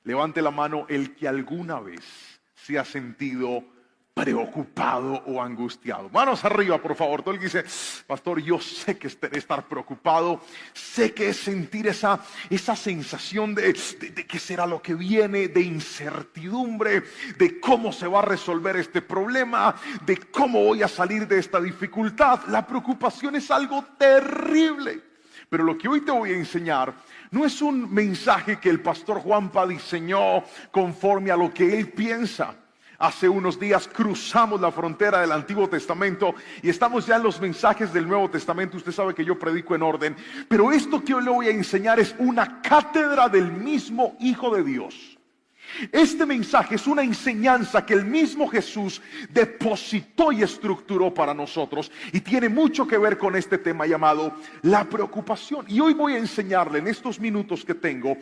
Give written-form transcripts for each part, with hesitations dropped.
Levante la mano el que alguna vez se ha sentido preocupado o angustiado. Manos arriba, por favor. Todo el que dice, pastor, yo sé que es estar preocupado, sé que es sentir esa sensación de qué será lo que viene, de incertidumbre, de cómo se va a resolver este problema, de cómo voy a salir de esta dificultad. La preocupación es algo terrible. Pero lo que hoy te voy a enseñar no es un mensaje que el pastor Juanpa diseñó conforme a lo que él piensa. Hace unos días cruzamos la frontera del Antiguo Testamento y estamos ya en los mensajes del Nuevo Testamento. Usted sabe que yo predico en orden, pero esto que hoy le voy a enseñar es una cátedra del mismo Hijo de Dios. Este mensaje es una enseñanza que el mismo Jesús depositó y estructuró para nosotros y tiene mucho que ver con este tema llamado la preocupación. Y hoy voy a enseñarle en estos minutos que tengo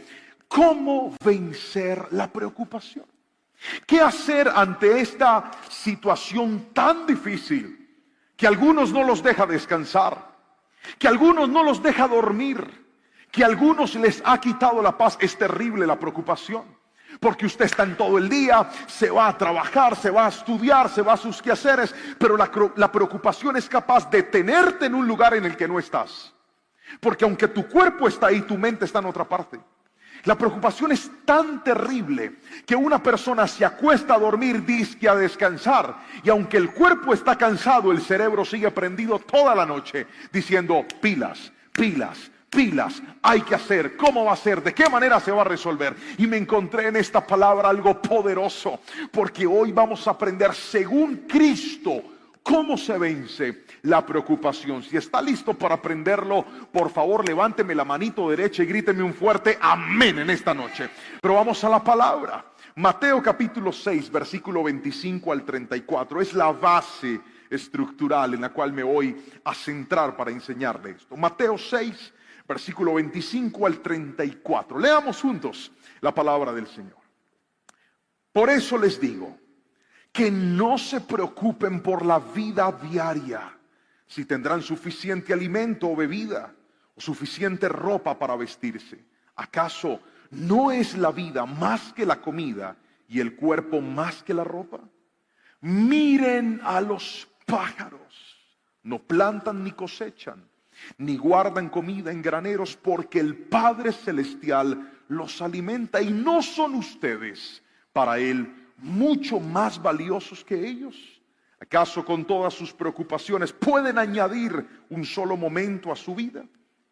cómo vencer la preocupación. ¿Qué hacer ante esta situación tan difícil que a algunos no los deja descansar, que a algunos no los deja dormir, que a algunos les ha quitado la paz? Es terrible la preocupación. Porque usted está en todo el día, se va a trabajar, se va a estudiar, se va a sus quehaceres, pero la preocupación es capaz de tenerte en un lugar en el que no estás. Porque aunque tu cuerpo está ahí, tu mente está en otra parte. La preocupación es tan terrible que una persona se acuesta a dormir, dizque a descansar, y aunque el cuerpo está cansado, el cerebro sigue prendido toda la noche diciendo pilas, pilas, pilas, hay que hacer, cómo va a ser, de qué manera se va a resolver. Y me encontré en esta palabra algo poderoso, porque hoy vamos a aprender según Cristo cómo se vence la preocupación. Si está listo para aprenderlo, por favor levánteme la manito derecha y gríteme un fuerte amén en esta noche. Pero vamos a la palabra. Mateo capítulo 6, versículo 25 al 34, es la base estructural en la cual me voy a centrar para enseñarle esto. Mateo 6, versículo 25 al 34. Leamos juntos la palabra del Señor. Por eso les digo que no se preocupen por la vida diaria, si tendrán suficiente alimento o bebida, o suficiente ropa para vestirse. ¿Acaso no es la vida más que la comida y el cuerpo más que la ropa? Miren a los pájaros, no plantan ni cosechan, ni guardan comida en graneros, porque el Padre Celestial los alimenta. ¿Y no son ustedes para Él mucho más valiosos que ellos? ¿Acaso con todas sus preocupaciones pueden añadir un solo momento a su vida?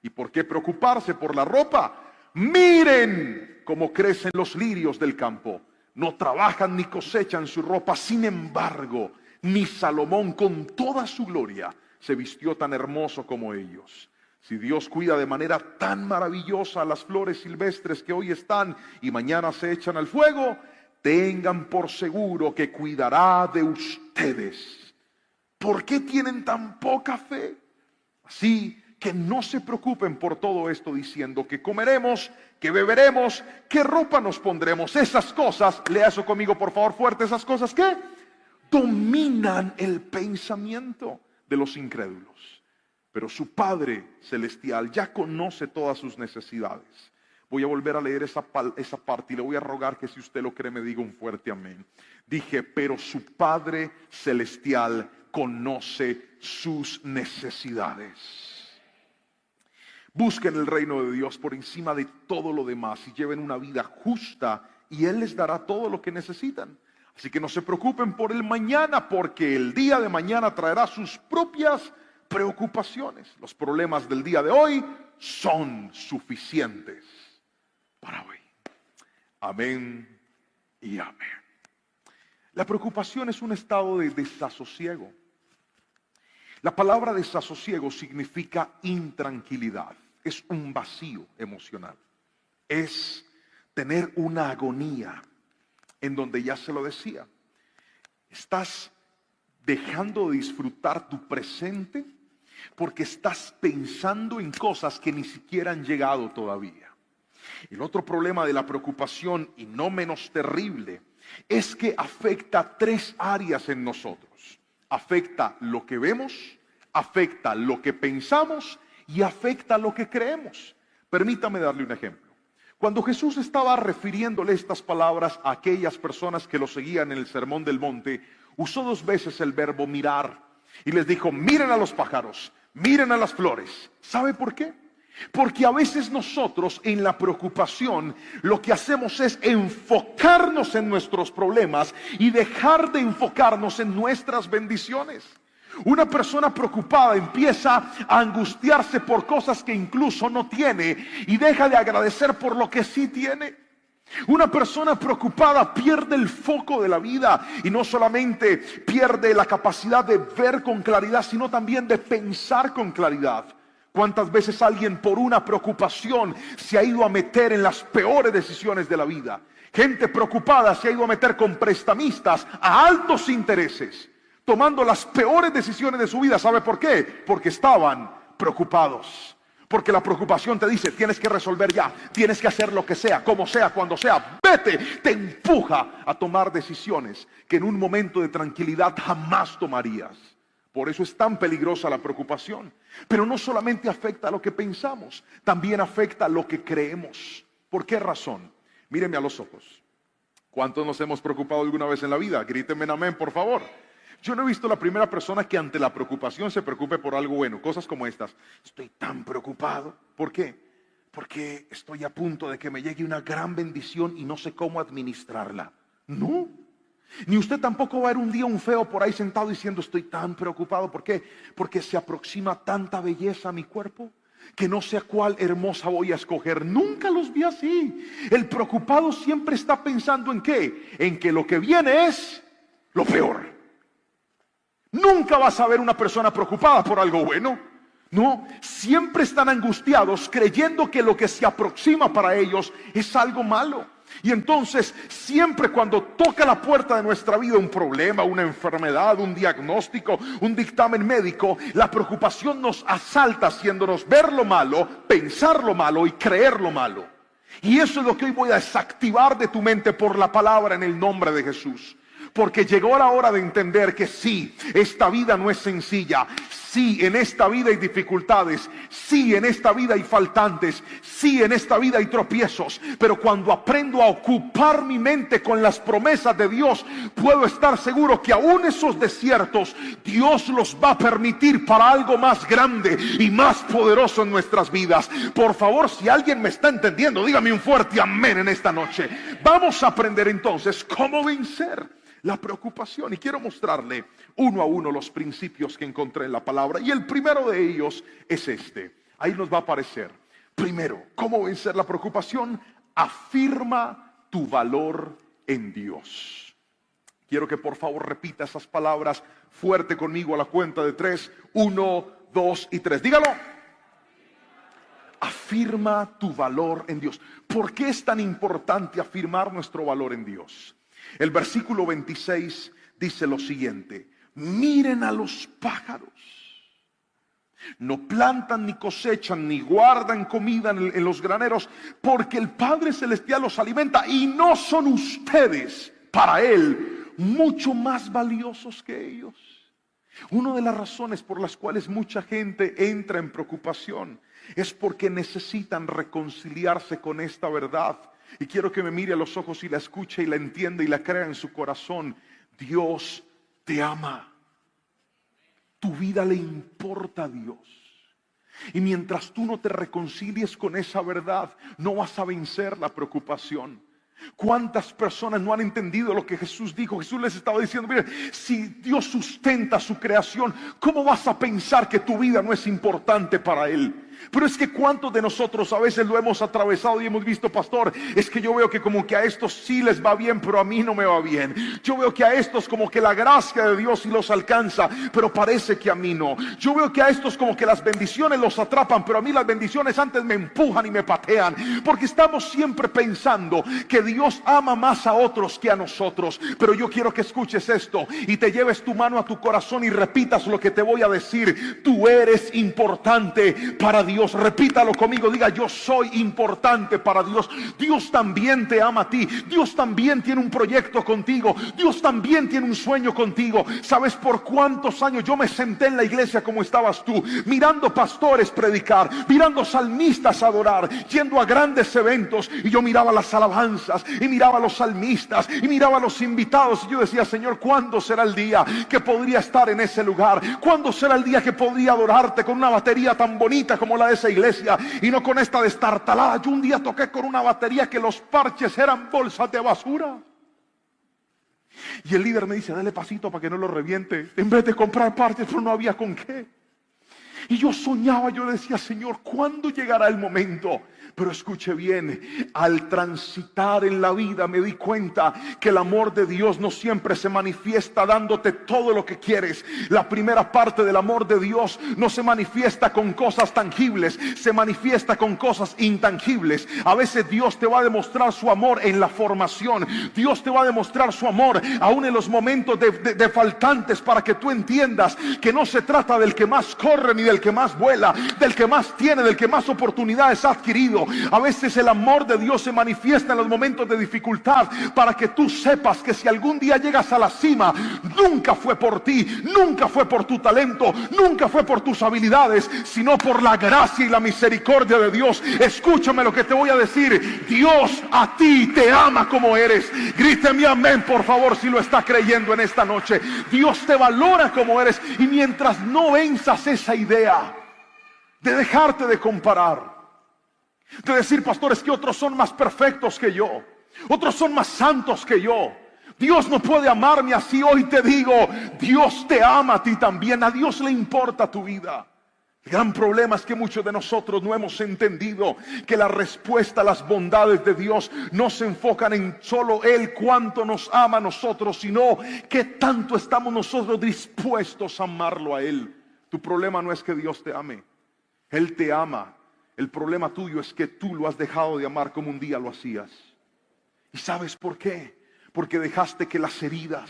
¿Y por qué preocuparse por la ropa? Miren cómo crecen los lirios del campo. No trabajan ni cosechan su ropa. Sin embargo, ni Salomón con toda su gloria se vistió tan hermoso como ellos. Si Dios cuida de manera tan maravillosa a las flores silvestres que hoy están y mañana se echan al fuego, tengan por seguro que cuidará de ustedes. ¿Por qué tienen tan poca fe? Así que no se preocupen por todo esto diciendo que comeremos, que beberemos, qué ropa nos pondremos. Esas cosas, lea eso conmigo por favor fuerte, esas cosas que dominan el pensamiento de los incrédulos. Pero su Padre Celestial ya conoce todas sus necesidades. Voy a volver a leer esa parte y le voy a rogar que si usted lo cree me diga un fuerte amén. Dije, pero su Padre Celestial conoce sus necesidades. Busquen el reino de Dios por encima de todo lo demás y lleven una vida justa y Él les dará todo lo que necesitan. Así que no se preocupen por el mañana, porque el día de mañana traerá sus propias preocupaciones. Los problemas del día de hoy son suficientes para hoy. Amén y amén. La preocupación es un estado de desasosiego. La palabra desasosiego significa intranquilidad. Es un vacío emocional. Es tener una agonía en donde, ya se lo decía, estás dejando de disfrutar tu presente porque estás pensando en cosas que ni siquiera han llegado todavía. El otro problema de la preocupación, y no menos terrible, es que afecta tres áreas en nosotros. Afecta lo que vemos, afecta lo que pensamos y afecta lo que creemos. Permítame darle un ejemplo. Cuando Jesús estaba refiriéndole estas palabras a aquellas personas que lo seguían en el Sermón del Monte, usó 2 veces el verbo mirar y les dijo: miren a los pájaros, miren a las flores. ¿Sabe por qué? Porque a veces nosotros en la preocupación lo que hacemos es enfocarnos en nuestros problemas y dejar de enfocarnos en nuestras bendiciones. Una persona preocupada empieza a angustiarse por cosas que incluso no tiene y deja de agradecer por lo que sí tiene. Una persona preocupada pierde el foco de la vida y no solamente pierde la capacidad de ver con claridad, sino también de pensar con claridad. ¿Cuántas veces alguien por una preocupación se ha ido a meter en las peores decisiones de la vida? Gente preocupada se ha ido a meter con prestamistas a altos intereses, tomando las peores decisiones de su vida. ¿Sabe por qué? Porque estaban preocupados. Porque la preocupación te dice: tienes que resolver ya, tienes que hacer lo que sea, como sea, cuando sea, vete. Te empuja a tomar decisiones que en un momento de tranquilidad jamás tomarías. Por eso es tan peligrosa la preocupación. Pero no solamente afecta a lo que pensamos, también afecta a lo que creemos. ¿Por qué razón? Míreme a los ojos. ¿Cuántos nos hemos preocupado alguna vez en la vida? Grítenme en amén, por favor. Yo no he visto la primera persona que ante la preocupación se preocupe por algo bueno. Cosas como estas: estoy tan preocupado. ¿Por qué? Porque estoy a punto de que me llegue una gran bendición y no sé cómo administrarla. No. Ni usted tampoco va a ver un día un feo por ahí sentado diciendo: estoy tan preocupado. ¿Por qué? Porque se aproxima tanta belleza a mi cuerpo que no sé a cuál hermosa voy a escoger. Nunca los vi así. El preocupado siempre está pensando ¿en qué? En que lo que viene es lo peor. Nunca vas a ver una persona preocupada por algo bueno. No, siempre están angustiados creyendo que lo que se aproxima para ellos es algo malo. Y entonces siempre cuando toca la puerta de nuestra vida un problema, una enfermedad, un diagnóstico, un dictamen médico, la preocupación nos asalta haciéndonos ver lo malo, pensar lo malo y creer lo malo. Y eso es lo que hoy voy a desactivar de tu mente por la palabra en el nombre de Jesús. Porque llegó la hora de entender que sí, esta vida no es sencilla. Sí, en esta vida hay dificultades. Sí, en esta vida hay faltantes. Sí, en esta vida hay tropiezos. Pero cuando aprendo a ocupar mi mente con las promesas de Dios, puedo estar seguro que aún esos desiertos Dios los va a permitir para algo más grande y más poderoso en nuestras vidas. Por favor, si alguien me está entendiendo, dígame un fuerte amén en esta noche. Vamos a aprender entonces cómo vencer la preocupación, y quiero mostrarle uno a uno los principios que encontré en la palabra, y el primero de ellos es este. Ahí nos va a aparecer. Primero, ¿cómo vencer la preocupación? Afirma tu valor en Dios. Quiero que por favor repita esas palabras fuerte conmigo a la cuenta de 3. 1, 2 y 3. Dígalo. Afirma tu valor en Dios. ¿Por qué es tan importante afirmar nuestro valor en Dios? El versículo 26 dice lo siguiente: miren a los pájaros. No plantan, ni cosechan, ni guardan comida en los graneros, porque el Padre Celestial los alimenta. Y no son ustedes para Él mucho más valiosos que ellos. Una de las razones por las cuales mucha gente entra en preocupación es porque necesitan reconciliarse con esta verdad. Y quiero que me mire a los ojos y la escuche y la entienda y la crea en su corazón. Dios te ama. Tu vida le importa a Dios. Y mientras tú no te reconcilies con esa verdad, no vas a vencer la preocupación. ¿Cuántas personas no han entendido lo que Jesús dijo? Jesús les estaba diciendo: mire, si Dios sustenta su creación, ¿cómo vas a pensar que tu vida no es importante para Él? Pero es que cuántos de nosotros a veces lo hemos atravesado y hemos visto: pastor, es que yo veo que como que a estos sí les va bien, pero a mí no me va bien. Yo veo que a estos como que la gracia de Dios sí los alcanza, pero parece que a mí no. Yo veo que a estos como que las bendiciones los atrapan, pero a mí las bendiciones antes me empujan y me patean. Porque estamos siempre pensando que Dios ama más a otros que a nosotros. Pero yo quiero que escuches esto y te lleves tu mano a tu corazón y repitas lo que te voy a decir. Tú eres importante para Dios. Repítalo conmigo, diga: yo soy importante para Dios. Dios también te ama a ti. Dios también tiene un proyecto contigo. Dios también tiene un sueño contigo. ¿Sabes por cuántos años yo me senté en la iglesia como estabas tú, mirando pastores predicar, mirando salmistas adorar, yendo a grandes eventos, y yo miraba las alabanzas y miraba a los salmistas y miraba a los invitados, y yo decía: Señor, ¿cuándo será el día que podría estar en ese lugar? ¿Cuándo será el día que podría adorarte con una batería tan bonita como la de esa iglesia y no con esta destartalada? Yo un día toqué con una batería que los parches eran bolsas de basura. Y el líder me dice: dale pasito para que no lo reviente. En vez de comprar parches, pero no había con qué. Y yo soñaba, yo decía: Señor, ¿cuándo llegará el momento? Pero escuche bien, al transitar en la vida me di cuenta que el amor de Dios no siempre se manifiesta dándote todo lo que quieres. La primera parte del amor de Dios no se manifiesta con cosas tangibles, se manifiesta con cosas intangibles. A veces Dios te va a demostrar su amor en la formación. Dios te va a demostrar su amor aún en los momentos de faltantes, para que tú entiendas que no se trata del que más corre ni del que más vuela, del que más tiene, del que más oportunidades ha adquirido. A veces el amor de Dios se manifiesta en los momentos de dificultad, para que tú sepas que si algún día llegas a la cima, nunca fue por ti, nunca fue por tu talento, nunca fue por tus habilidades, sino por la gracia y la misericordia de Dios. Escúchame lo que te voy a decir: Dios a ti te ama como eres. Gríteme amén, por favor, si lo está creyendo en esta noche. Dios te valora como eres, y mientras no venzas esa idea de dejarte de comparar, de decir: pastor, es que otros son más perfectos que yo, otros son más santos que yo, Dios no puede amarme así. Hoy te digo: Dios te ama a ti también. A Dios le importa tu vida. El gran problema es que muchos de nosotros no hemos entendido que la respuesta a las bondades de Dios no se enfocan en solo Él cuánto nos ama a nosotros, sino que tanto estamos nosotros dispuestos a amarlo a Él. Tu problema no es que Dios te ame, Él te ama. El problema tuyo es que tú lo has dejado de amar como un día lo hacías. ¿Y sabes por qué? Porque dejaste que las heridas,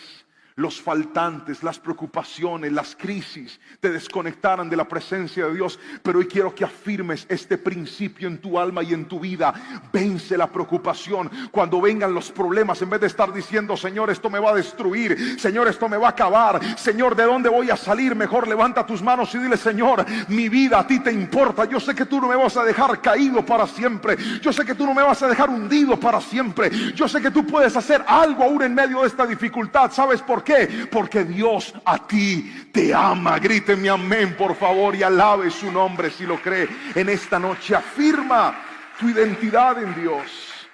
los faltantes, las preocupaciones, las crisis te desconectaran de la presencia de Dios. Pero hoy quiero que afirmes este principio en tu alma y en tu vida. Vence la preocupación. Cuando vengan los problemas, en vez de estar diciendo: Señor, esto me va a destruir, Señor, esto me va a acabar, Señor, ¿de dónde voy a salir? Mejor levanta tus manos y dile: Señor, mi vida a ti te importa. Yo sé que tú no me vas a dejar caído para siempre. Yo sé que tú no me vas a dejar hundido para siempre. Yo sé que tú puedes hacer algo aún en medio de esta dificultad. ¿Sabes por qué? Porque Dios a ti te ama. Gríteme amén, por favor, y alabe su nombre si lo cree en esta noche. Afirma tu identidad en Dios.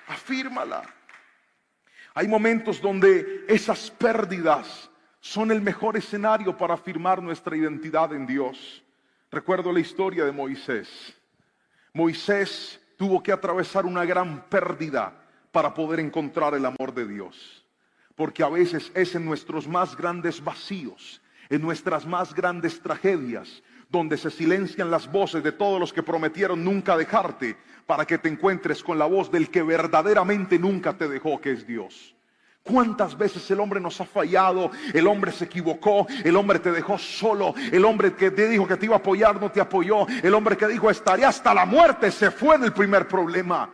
Afírmala. Hay momentos donde esas pérdidas son el mejor escenario para afirmar nuestra identidad en Dios. Recuerdo la historia de Moisés. Moisés tuvo que atravesar una gran pérdida para poder encontrar el amor de Dios. Porque a veces es en nuestros más grandes vacíos, en nuestras más grandes tragedias, donde se silencian las voces de todos los que prometieron nunca dejarte, para que te encuentres con la voz del que verdaderamente nunca te dejó, que es Dios. ¿Cuántas veces el hombre nos ha fallado? El hombre se equivocó, el hombre te dejó solo, el hombre que te dijo que te iba a apoyar no te apoyó, el hombre que dijo estaré hasta la muerte se fue en el primer problema.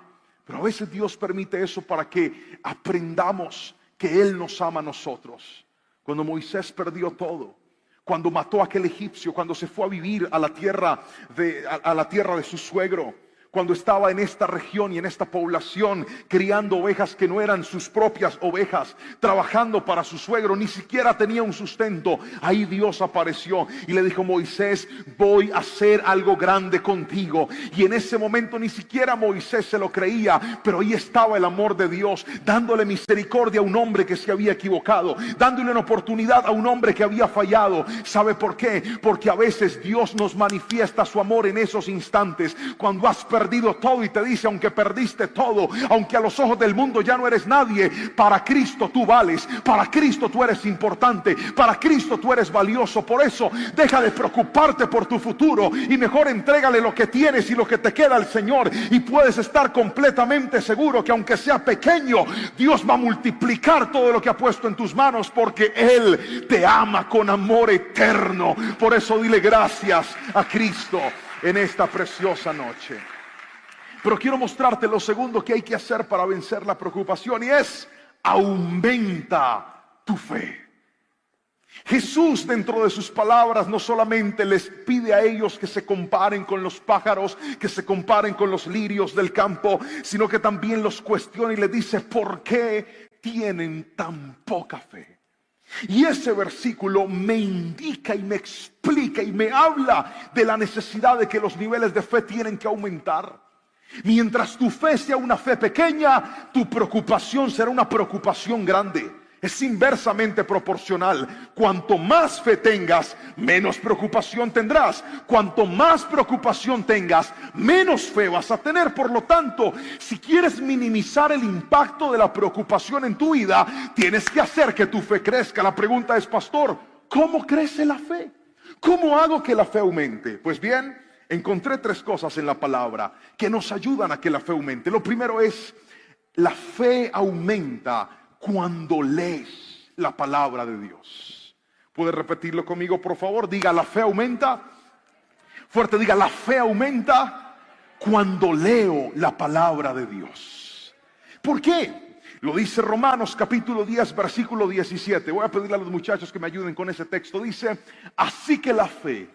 Pero a veces Dios permite eso para que aprendamos que Él nos ama a nosotros. Cuando Moisés perdió todo, cuando mató a aquel egipcio, cuando se fue a vivir a la tierra de su suegro, cuando estaba en esta región y en esta población criando ovejas que no eran sus propias ovejas, trabajando para su suegro, ni siquiera tenía un sustento. Ahí Dios apareció y le dijo: Moisés, voy a hacer algo grande contigo. Y en ese momento ni siquiera Moisés se lo creía, pero ahí estaba el amor de Dios, dándole misericordia a un hombre que se había equivocado, dándole una oportunidad a un hombre que había fallado. ¿Sabe por qué? Porque a veces Dios nos manifiesta su amor en esos instantes, cuando has perdido todo, y te dice: aunque perdiste todo, aunque a los ojos del mundo ya no eres nadie, para Cristo tú vales, para Cristo tú eres importante, para Cristo tú eres valioso. Por eso deja de preocuparte por tu futuro y mejor entrégale lo que tienes y lo que te queda al Señor, y puedes estar completamente seguro que aunque sea pequeño, Dios va a multiplicar todo lo que ha puesto en tus manos, porque Él te ama con amor eterno. Por eso dile gracias a Cristo. en esta preciosa noche. Pero quiero mostrarte lo segundo que hay que hacer para vencer la preocupación, y es: aumenta tu fe. Jesús, dentro de sus palabras, no solamente les pide a ellos que se comparen con los pájaros, que se comparen con los lirios del campo, sino que también los cuestiona y les dice: ¿por qué tienen tan poca fe? Y ese versículo me indica y me explica y me habla de la necesidad de que los niveles de fe tienen que aumentar. Mientras tu fe sea una fe pequeña, tu preocupación será una preocupación grande. Es inversamente proporcional. Cuanto más fe tengas, menos preocupación tendrás. Cuanto más preocupación tengas, menos fe vas a tener. Por lo tanto, si quieres minimizar el impacto de la preocupación en tu vida, tienes que hacer que tu fe crezca. La pregunta es: pastor, ¿cómo crece la fe? ¿Cómo hago que la fe aumente? Pues bien, encontré 3 cosas en la palabra que nos ayudan a que la fe aumente. Lo primero es: la fe aumenta cuando lees la palabra de Dios. ¿Puede repetirlo conmigo, por favor? Diga: la fe aumenta. Fuerte, diga: la fe aumenta cuando leo la palabra de Dios. ¿Por qué? Lo dice Romanos capítulo 10, versículo 17. Voy a pedirle a los muchachos que me ayuden con ese texto. Dice: así que la fe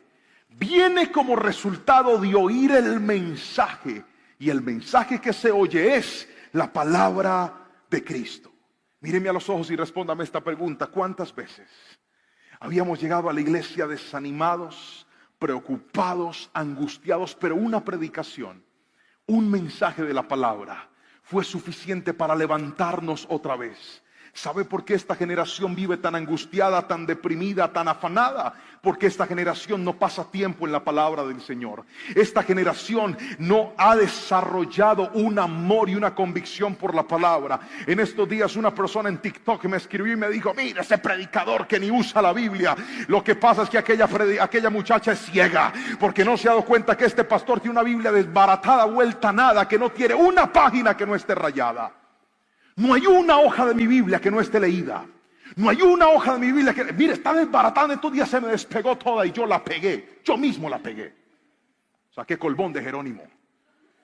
viene como resultado de oír el mensaje, y el mensaje que se oye es la palabra de Cristo. Míreme a los ojos y respóndame esta pregunta: ¿cuántas veces habíamos llegado a la iglesia desanimados, preocupados, angustiados, pero una predicación, un mensaje de la palabra fue suficiente para levantarnos otra vez? ¿Sabe por qué esta generación vive tan angustiada, tan deprimida, tan afanada? Porque esta generación no pasa tiempo en la palabra del Señor. Esta generación no ha desarrollado un amor y una convicción por la palabra. En estos días una persona en TikTok me escribió y me dijo: mira ese predicador que ni usa la Biblia. Lo que pasa es que aquella muchacha es ciega, porque no se ha dado cuenta que este pastor tiene una Biblia desbaratada, vuelta a nada, que no tiene una página que no esté rayada. No hay una hoja de mi Biblia que no esté leída. No hay una hoja de mi Biblia que... Mire, está desbaratada. Estos días se me despegó toda y yo la pegué. Yo mismo la pegué. Saqué Colbón de Jerónimo.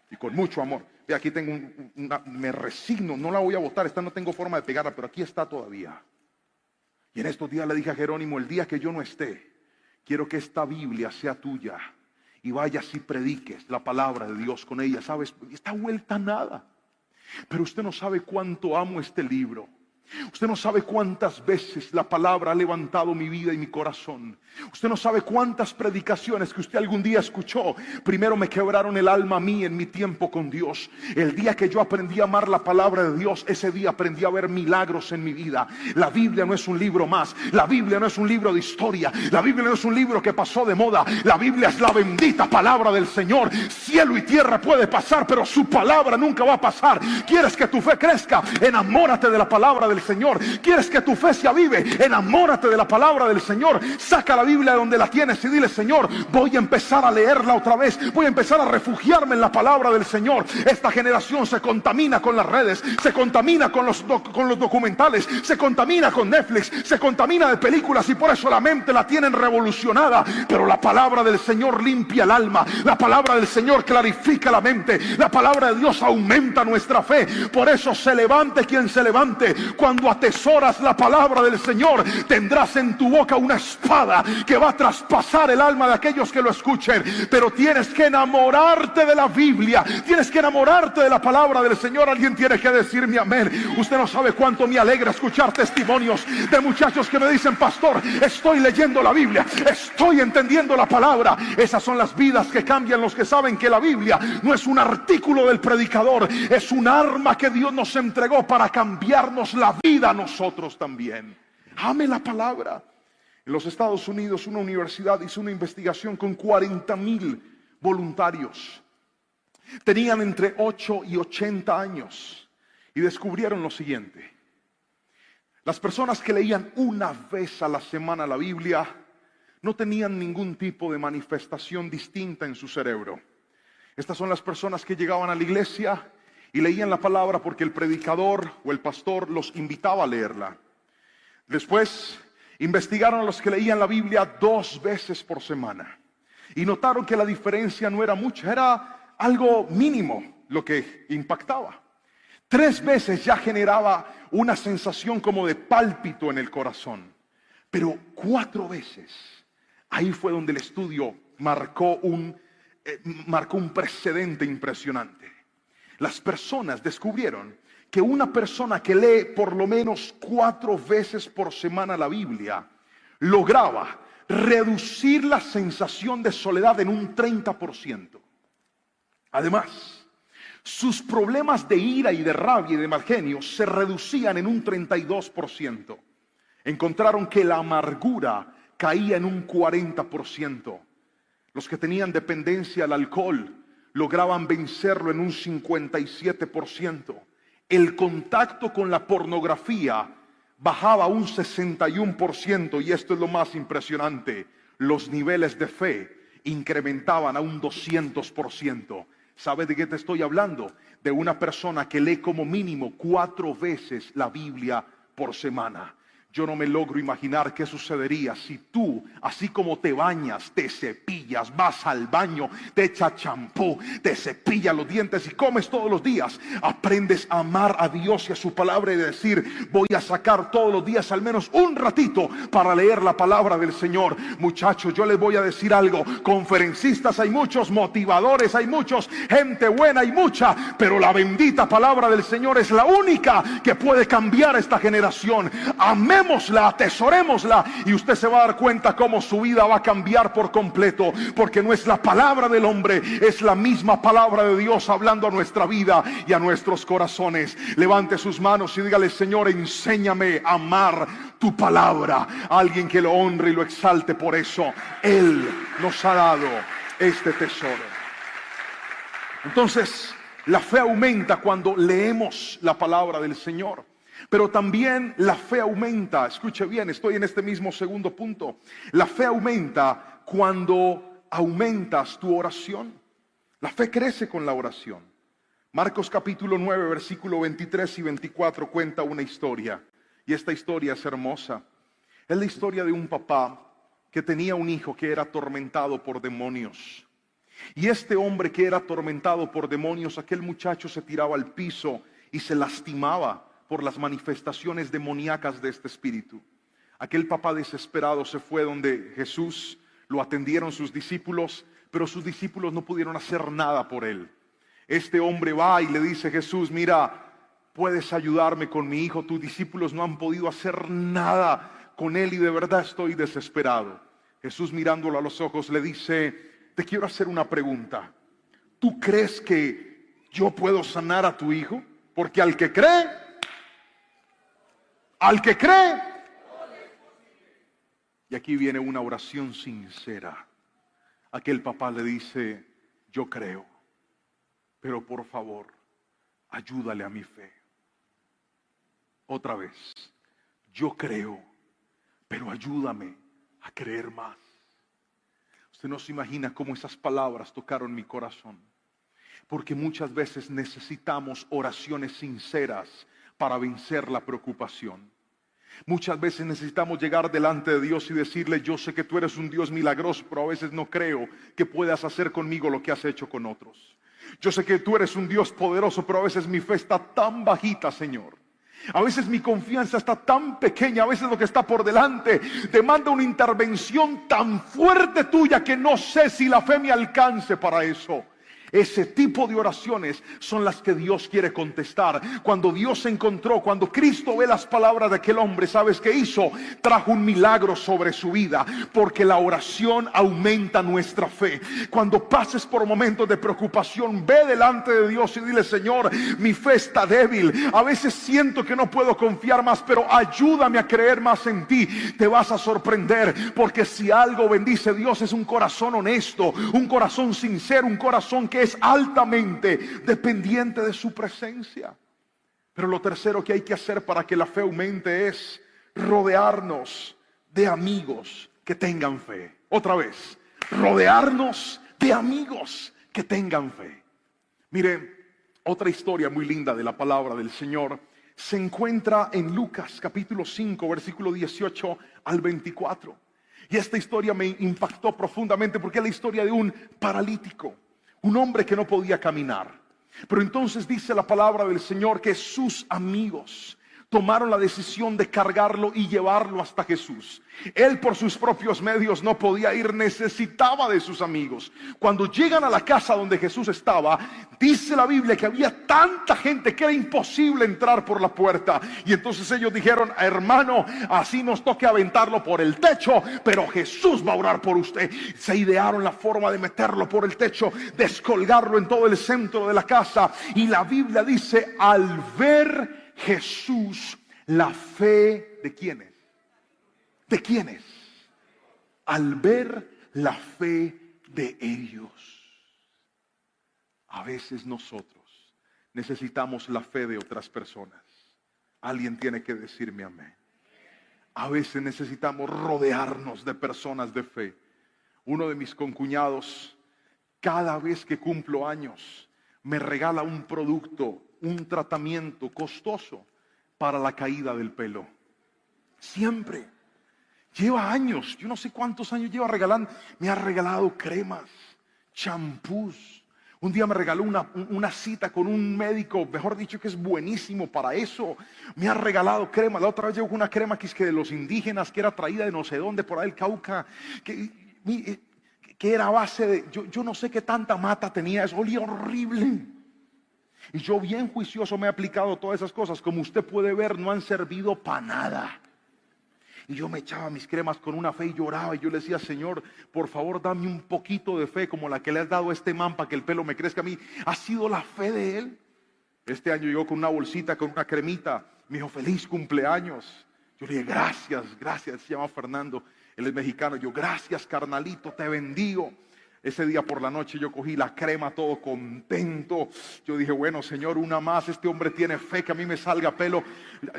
Y con mucho amor. Ve, aquí tengo me resigno. No la voy a botar. Esta no tengo forma de pegarla, pero aquí está todavía. Y en estos días le dije a Jerónimo: el día que yo no esté, quiero que esta Biblia sea tuya. Y vayas y prediques la palabra de Dios con ella. ¿Sabes? Está vuelta a nada. Pero usted no sabe cuánto amo este libro. Usted no sabe cuántas veces la palabra ha levantado mi vida y mi corazón. Usted no sabe cuántas predicaciones que usted algún día escuchó primero me quebraron el alma a mí en mi tiempo con Dios. El día que yo aprendí a amar la palabra de Dios, ese día aprendí a ver milagros en mi vida. La Biblia no es un libro más. La Biblia no es un libro de historia. La Biblia no es un libro que pasó de moda. La Biblia es la bendita palabra del Señor. Cielo y tierra puede pasar, pero su palabra nunca va a pasar. ¿Quieres que tu fe crezca? Enamórate de la palabra del Señor. ¿Quieres que tu fe se avive? Enamórate de la palabra del Señor. Saca la Biblia de donde la tienes y dile: Señor, voy a empezar a leerla otra vez. Voy a empezar a refugiarme en la palabra del Señor. Esta generación se contamina con las redes, se contamina con los documentales, se contamina con Netflix, se contamina de películas, y por eso la mente la tienen revolucionada. Pero la palabra del Señor limpia el alma. La palabra del Señor clarifica la mente. La palabra de Dios aumenta nuestra fe. Por eso se levante quien se levante. Cuando atesoras la palabra del Señor, tendrás en tu boca una espada que va a traspasar el alma de aquellos que lo escuchen. Pero tienes que enamorarte de la Biblia. Tienes que enamorarte de la palabra del Señor. Alguien tiene que decirme amén. Usted no sabe cuánto me alegra escuchar testimonios de muchachos que me dicen: pastor, estoy leyendo la Biblia, estoy entendiendo la palabra. Esas son las vidas que cambian, los que saben que la Biblia no es un artículo del predicador, es un arma que Dios nos entregó para cambiarnos la vida a nosotros también. Ame la palabra. En los Estados Unidos, una universidad hizo una investigación con 40,000 voluntarios. Tenían entre 8 y 80 años y descubrieron lo siguiente: las personas que leían una vez a la semana la Biblia no tenían ningún tipo de manifestación distinta en su cerebro. Estas son las personas que llegaban a la iglesia y leían la palabra porque el predicador o el pastor los invitaba a leerla. Después investigaron a los que leían la Biblia 2 veces por semana Y notaron que la diferencia no era mucha, era algo mínimo lo que impactaba. 3 veces ya generaba una sensación como de pálpito en el corazón. Pero 4 veces, ahí fue donde el estudio marcó un precedente impresionante. Las personas descubrieron que una persona que lee por lo menos 4 veces por semana la Biblia lograba reducir la sensación de soledad en un 30%. Además, sus problemas de ira y de rabia y de mal genio se reducían en un 32%. Encontraron que la amargura caía en un 40%. Los que tenían dependencia al alcohol lograban vencerlo en un 57%. El contacto con la pornografía bajaba un 61%, y esto es lo más impresionante, los niveles de fe incrementaban a un 200%. ¿Sabes de qué te estoy hablando? De una persona que lee como mínimo 4 veces la Biblia por semana. Yo no me logro imaginar qué sucedería si tú, así como te bañas, te cepillas, vas al baño, te echas champú, te cepillas los dientes y comes todos los días, aprendes a amar a Dios y a su palabra y decir, voy a sacar todos los días al menos un ratito para leer la palabra del Señor. Muchachos, yo les voy a decir algo, conferencistas hay muchos, motivadores hay muchos, gente buena hay mucha, pero la bendita palabra del Señor es la única que puede cambiar esta generación. Amén. Atesorémosla, y usted se va a dar cuenta cómo su vida va a cambiar por completo, porque no es la palabra del hombre, es la misma palabra de Dios hablando a nuestra vida y a nuestros corazones. Levante sus manos y dígale, Señor, enséñame a amar tu palabra. Alguien que lo honre y lo exalte por eso. Él nos ha dado este tesoro. Entonces, la fe aumenta cuando leemos la palabra del Señor. Pero también la fe aumenta, escuche bien, estoy en este mismo segundo punto. La fe aumenta cuando aumentas tu oración. La fe crece con la oración. Marcos capítulo 9, versículo 23 y 24 cuenta una historia. Y esta historia es hermosa. Es la historia de un papá que tenía un hijo que era atormentado por demonios. Y este hombre que era atormentado por demonios, aquel muchacho se tiraba al piso y se lastimaba por las manifestaciones demoníacas de este espíritu. Aquel papá desesperado se fue donde Jesús, lo atendieron sus discípulos, pero sus discípulos no pudieron hacer nada por él. Este hombre va y le dice a Jesús, mira, puedes ayudarme con mi hijo, tus discípulos no han podido hacer nada con él y de verdad estoy desesperado. Jesús, mirándolo a los ojos, le dice, te quiero hacer una pregunta. ¿Tú crees que yo puedo sanar a tu hijo? Porque al que cree, y aquí viene una oración sincera. Aquel papá le dice, yo creo, pero por favor, ayúdale a mi fe. Otra vez, yo creo, pero ayúdame a creer más. Usted no se imagina cómo esas palabras tocaron mi corazón, porque muchas veces necesitamos oraciones sinceras para vencer la preocupación. Muchas veces necesitamos llegar delante de Dios y decirle, yo sé que tú eres un Dios milagroso, pero a veces no creo que puedas hacer conmigo lo que has hecho con otros. Yo sé que tú eres un Dios poderoso, pero a veces mi fe está tan bajita, Señor. A veces mi confianza está tan pequeña, a veces lo que está por delante demanda una intervención tan fuerte tuya que no sé si la fe me alcance para eso. Ese tipo de oraciones son las que Dios quiere contestar. Cuando Dios encontró, cuando Cristo ve las palabras de aquel hombre, ¿sabes qué hizo? Trajo un milagro sobre su vida, porque la oración aumenta nuestra fe. Cuando pases por momentos de preocupación, ve delante de Dios y dile, Señor, mi fe está débil. A veces siento que no puedo confiar más, pero ayúdame a creer más en ti. Te vas a sorprender, porque si algo bendice Dios es un corazón honesto, un corazón sincero, un corazón que es altamente dependiente de su presencia. Pero lo tercero que hay que hacer para que la fe aumente es rodearnos de amigos que tengan fe. Otra vez, rodearnos de amigos que tengan fe. Mire, otra historia muy linda de la palabra del Señor se encuentra en Lucas capítulo 5, versículo 18 al 24. Y esta historia me impactó profundamente porque es la historia de un paralítico, un hombre que no podía caminar. Pero entonces dice la palabra del Señor que sus amigos tomaron la decisión de cargarlo y llevarlo hasta Jesús. Él por sus propios medios no podía ir, necesitaba de sus amigos. Cuando llegan a la casa donde Jesús estaba, dice la Biblia que había tanta gente que era imposible entrar por la puerta. Y entonces ellos dijeron: hermano, así nos toque aventarlo por el techo, pero Jesús va a orar por usted. Se idearon la forma de meterlo por el techo, descolgarlo en todo el centro de la casa. Y la Biblia dice: al ver Jesús la fe de ¿quiénes? ¿De quiénes? Al ver la fe de ellos. A veces nosotros necesitamos la fe de otras personas. Alguien tiene que decirme amén. A veces necesitamos rodearnos de personas de fe. Uno de mis concuñados, cada vez que cumplo años, me regala un producto, un tratamiento costoso para la caída del pelo. Siempre. Lleva años, yo no sé cuántos años lleva regalando. Me ha regalado cremas, champús. Un día me regaló una cita con un médico, mejor dicho, que es buenísimo para eso. Me ha regalado crema. La otra vez llegó una crema que es que de los indígenas, que era traída de no sé dónde, por ahí el Cauca, que era a base de, yo no sé qué tanta mata tenía, eso olía horrible. Y yo bien juicioso me he aplicado todas esas cosas. Como usted puede ver, no han servido para nada. Y yo me echaba mis cremas con una fe y lloraba. Y yo le decía: Señor, por favor dame un poquito de fe como la que le has dado a este man para que el pelo me crezca a mí. Ha sido la fe de él. Este año llegó con una bolsita, con una cremita. Me dijo: feliz cumpleaños. Yo le dije: gracias, gracias. Se llama Fernando, él es mexicano. Yo: gracias, carnalito, te bendigo. Ese día por la noche yo cogí la crema todo contento. Yo dije: bueno, Señor, una más. Este hombre tiene fe que a mí me salga pelo.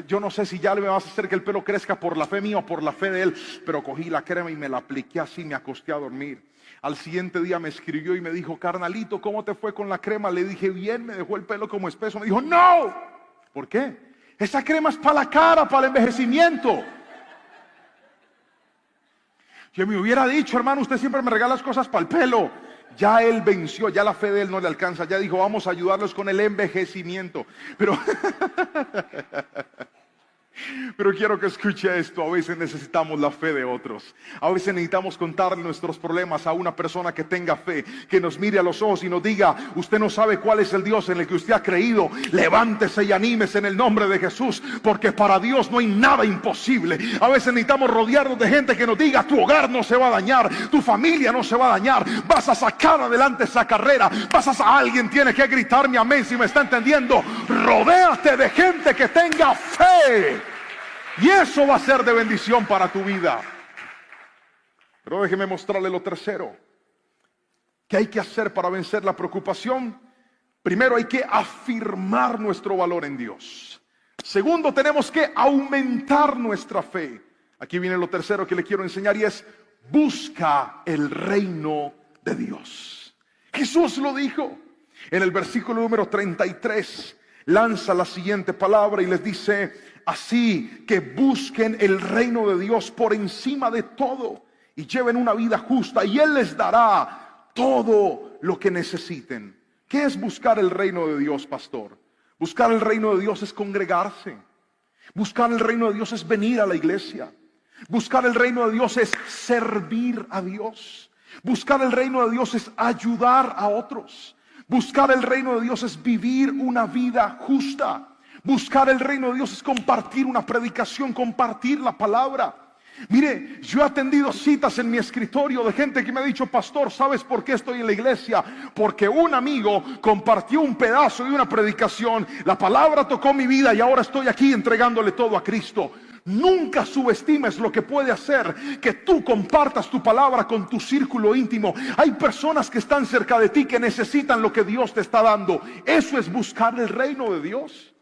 Yo no sé si ya le vas a hacer que el pelo crezca por la fe mía o por la fe de él. Pero cogí la crema y me la apliqué así, me acosté a dormir. Al siguiente día me escribió y me dijo: carnalito, ¿cómo te fue con la crema? Le dije: bien. Me dejó el pelo como espeso. Me dijo: no. ¿Por qué? Esa crema es para la cara, para el envejecimiento. Yo me hubiera dicho: hermano, usted siempre me regala las cosas para el pelo. Ya él venció, ya la fe de él no le alcanza. Ya dijo: vamos a ayudarlos con el envejecimiento. Pero quiero que escuche esto. A veces necesitamos la fe de otros. A veces necesitamos contarle nuestros problemas a una persona que tenga fe, que nos mire a los ojos y nos diga: usted no sabe cuál es el Dios en el que usted ha creído. Levántese y anímese en el nombre de Jesús, porque para Dios no hay nada imposible. A veces necesitamos rodearnos de gente que nos diga: tu hogar no se va a dañar, tu familia no se va a dañar, vas a sacar adelante esa carrera, alguien tiene que gritarme amén si me está entendiendo. Rodéate de gente que tenga fe. Y eso va a ser de bendición para tu vida. Pero déjeme mostrarle lo tercero. ¿Qué hay que hacer para vencer la preocupación? Primero, hay que afirmar nuestro valor en Dios. Segundo, tenemos que aumentar nuestra fe. Aquí viene lo tercero que le quiero enseñar, y es: busca el reino de Dios. Jesús lo dijo en el versículo número 33. Lanza la siguiente palabra y les dice: así que busquen el reino de Dios por encima de todo y lleven una vida justa, y Él les dará todo lo que necesiten. ¿Qué es buscar el reino de Dios, pastor? Buscar el reino de Dios es congregarse. Buscar el reino de Dios es venir a la iglesia. Buscar el reino de Dios es servir a Dios. Buscar el reino de Dios es ayudar a otros. Buscar el reino de Dios es vivir una vida justa. Buscar el reino de Dios es compartir una predicación, compartir la palabra. Mire, yo he atendido citas en mi escritorio de gente que me ha dicho: pastor, ¿sabes por qué estoy en la iglesia? Porque un amigo compartió un pedazo de una predicación, la palabra tocó mi vida y ahora estoy aquí entregándole todo a Cristo. Nunca subestimes lo que puede hacer que tú compartas tu palabra con tu círculo íntimo. Hay personas que están cerca de ti que necesitan lo que Dios te está dando. Eso es buscar el reino de Dios.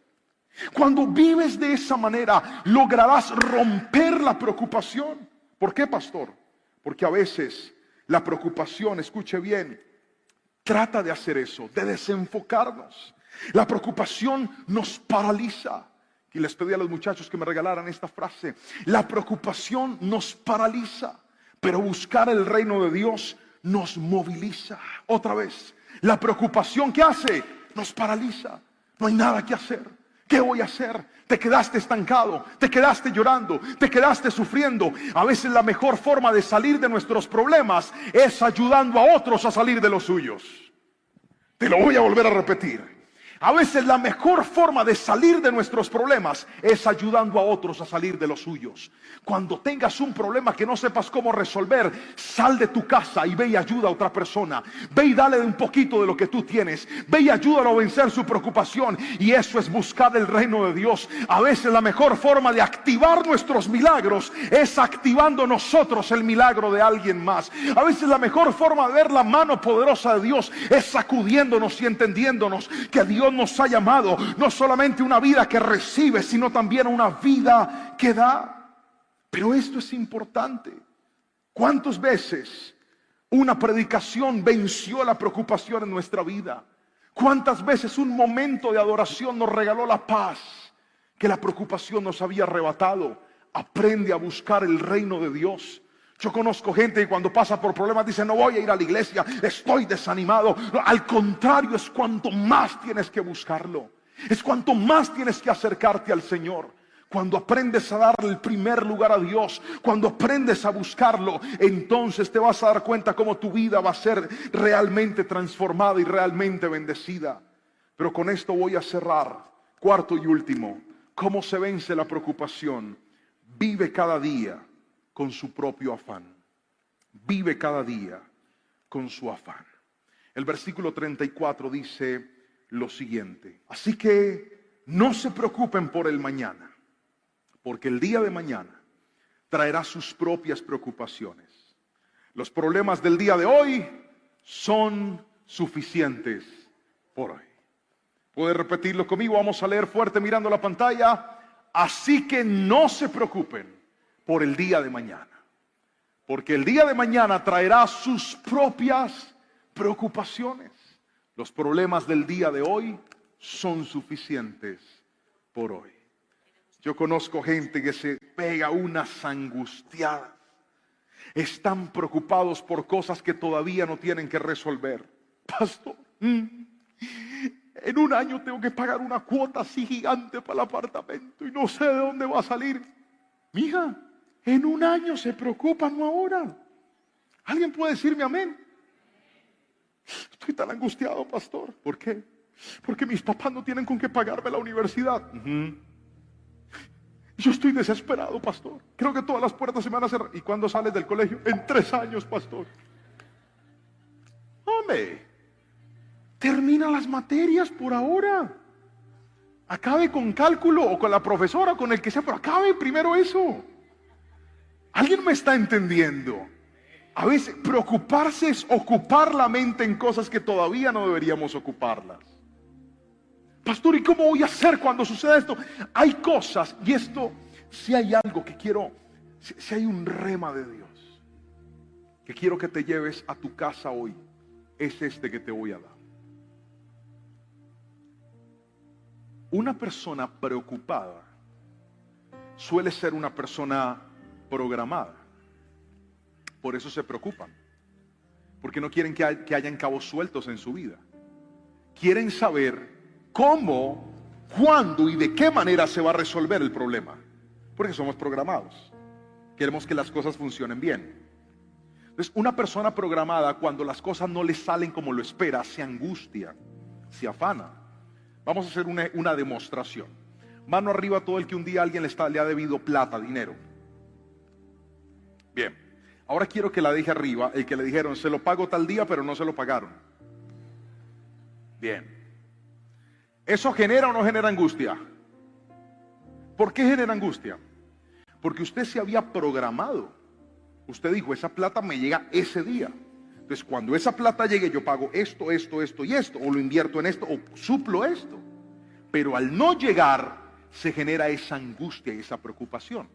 Cuando vives de esa manera, lograrás romper la preocupación. ¿Por qué, pastor? Porque a veces la preocupación, escuche bien, trata de hacer eso, de desenfocarnos. La preocupación nos paraliza. Y les pedí a los muchachos que me regalaran esta frase: la preocupación nos paraliza. Pero buscar el reino de Dios nos moviliza. Otra vez, la preocupación que hace nos paraliza. No hay nada que hacer. ¿Qué voy a hacer? Te quedaste estancado, te quedaste llorando, te quedaste sufriendo. A veces la mejor forma de salir de nuestros problemas es ayudando a otros a salir de los suyos. Te lo voy a volver a repetir. A veces la mejor forma de salir de nuestros problemas es ayudando a otros a salir de los suyos. Cuando tengas un problema que no sepas cómo resolver, sal de tu casa y ve y ayuda a otra persona. Ve y dale un poquito de lo que tú tienes. Ve y ayúdalo a vencer su preocupación. Y eso es buscar el reino de Dios. A veces la mejor forma de activar nuestros milagros es activando nosotros el milagro de alguien más. A veces la mejor forma de ver la mano poderosa de Dios es sacudiéndonos y entendiéndonos que Dios nos ha llamado no solamente una vida que recibe, sino también una vida que da. Pero esto es importante. ¿Cuántas veces una predicación venció la preocupación en nuestra vida? ¿Cuántas veces un momento de adoración nos regaló la paz que la preocupación nos había arrebatado? Aprende a buscar el reino de Dios. Yo conozco gente que cuando pasa por problemas dice: no voy a ir a la iglesia, estoy desanimado. No, al contrario, es cuanto más tienes que buscarlo. Es cuanto más tienes que acercarte al Señor. Cuando aprendes a darle el primer lugar a Dios, cuando aprendes a buscarlo, entonces te vas a dar cuenta cómo tu vida va a ser realmente transformada y realmente bendecida. Pero con esto voy a cerrar. Cuarto y último, ¿cómo se vence la preocupación? Vive cada día con su propio afán. Vive cada día con su afán. El versículo 34 dice lo siguiente: así que no se preocupen por el mañana, porque el día de mañana traerá sus propias preocupaciones. Los problemas del día de hoy son suficientes por hoy. ¿Puede repetirlo conmigo? Vamos a leer fuerte mirando la pantalla. Así que no se preocupen por el día de mañana, porque el día de mañana traerá sus propias preocupaciones. Los problemas del día de hoy son suficientes por hoy. Yo conozco gente que se pega unas angustiadas. Están preocupados por cosas que todavía no tienen que resolver. Pastor, en un año tengo que pagar una cuota así gigante para el apartamento y no sé de dónde va a salir. Mija, en un año se preocupan, no ahora. ¿Alguien puede decirme amén? Estoy tan angustiado, pastor. ¿Por qué? Porque mis papás no tienen con qué pagarme la universidad. Yo estoy desesperado, pastor. Creo que todas las puertas se me van a cerrar. ¿Y cuándo sales del colegio? En 3 años, pastor. Hombre, termina las materias por ahora. Acabe con cálculo o con la profesora, con el que sea, pero acabe primero eso. ¿Alguien me está entendiendo? A veces preocuparse es ocupar la mente en cosas que todavía no deberíamos ocuparlas. Pastor, ¿y cómo voy a hacer cuando suceda esto? Hay cosas, y esto, si hay algo que quiero, si hay un rema de Dios que quiero que te lleves a tu casa hoy, es este que te voy a dar. Una persona preocupada suele ser una persona programada. Por eso se preocupan, porque no quieren que hayan cabos sueltos en su vida. Quieren saber cómo, cuándo y de qué manera se va a resolver el problema, porque somos programados. Queremos que las cosas funcionen bien. Entonces, una persona programada, cuando las cosas no le salen como lo espera, se angustia, se afana. Vamos a hacer una demostración. Mano arriba todo el que un día alguien le ha debido plata, dinero. Bien, ahora quiero que la deje arriba el que le dijeron: se lo pago tal día, pero no se lo pagaron. Bien. ¿Eso genera o no genera angustia? ¿Por qué genera angustia? Porque usted se había programado. Usted dijo: esa plata me llega ese día. Entonces, cuando esa plata llegue, yo pago esto, esto, esto y esto, o lo invierto en esto, o suplo esto. Pero al no llegar, se genera esa angustia y esa preocupación.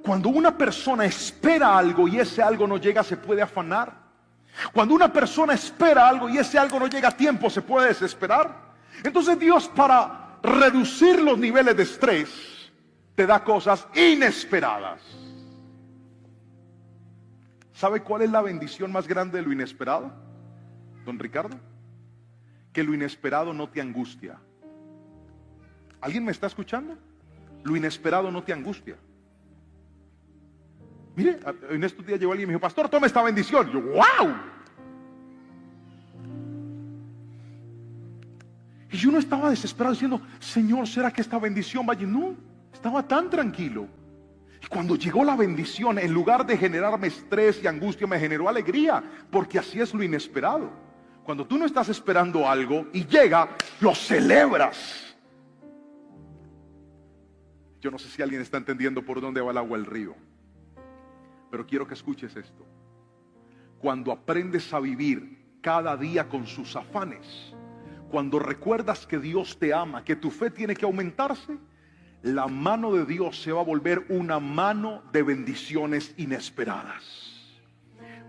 Cuando una persona espera algo y ese algo no llega, se puede afanar. Cuando una persona espera algo y ese algo no llega a tiempo, se puede desesperar. Entonces Dios, para reducir los niveles de estrés, te da cosas inesperadas. ¿Sabe cuál es la bendición más grande de lo inesperado, don Ricardo? Que lo inesperado no te angustia. ¿Alguien me está escuchando? Lo inesperado no te angustia. Mire, en estos días llegó alguien y me dijo: pastor, tome esta bendición. Yo, ¡wow! Y yo no estaba desesperado diciendo: Señor, ¿será que esta bendición vaya? No, estaba tan tranquilo. Y cuando llegó la bendición, en lugar de generarme estrés y angustia, me generó alegría, porque así es lo inesperado. Cuando tú no estás esperando algo y llega, lo celebras. Yo no sé si alguien está entendiendo por dónde va el agua del río, pero quiero que escuches esto. Cuando aprendes a vivir cada día con sus afanes, cuando recuerdas que Dios te ama, que tu fe tiene que aumentarse, la mano de Dios se va a volver una mano de bendiciones inesperadas.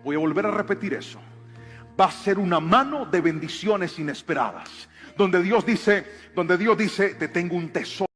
Voy a volver a repetir eso. Va a ser una mano de bendiciones inesperadas, donde Dios dice, te tengo un tesoro